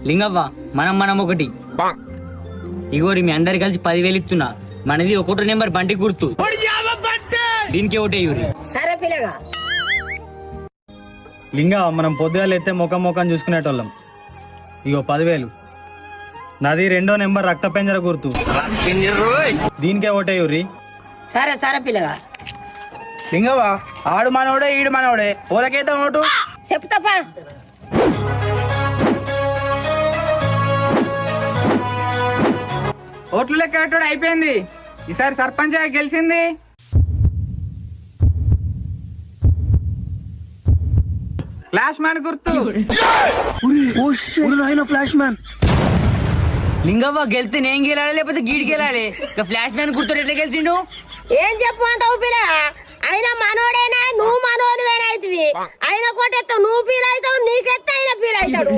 లింగవ్వ మనం మనం ఒకటి ఇగోరి మీ అందరు కలిసి 10,000 ఇస్తున్నా. మనది ఒకటో నెంబర్ బండి గుర్తు, దీనికి ఒకటే యూరి. సరే పిల్లగా. లింగా మనం పొద్దుగాలు ఎత్తే ముఖం చూసుకునేటోళ్ళం. ఇగో 10,000. నాది రెండో నెంబర్ రక్త పెంజర గుర్తు, దీనికే ఒకటే యూరి. సరే సరే పిల్లగా. లింగవా ఆడు మనోడే ఈడు మనోడే, ఓలకైతే ఓటు చెప్తాపా. ఓట్లు లెక్క పెట్టడం అయిపోయింది. ఈసారి సర్పంచ్ గెలిచింది. ఫ్లాష్ మ్యాన్ గుర్తు. లింగవ్వ గెలితే నేను గెలాలి లేకపోతే గీడికి గెలాలి. ఇక ఫ్లాష్ మ్యాన్ గుర్తు ఎట్లా గెలిచిండు? ఏం చెప్పమంటావు పిల్లగా? అయినా మనోడేనా, నువ్వు మనోడువేనా అవుతుంది. అయినా కొట్టేస్తావు, నువ్వు ఫీల్ అవుతావు, నీకెత్త అయినా ఫీల్ అవుతాడు.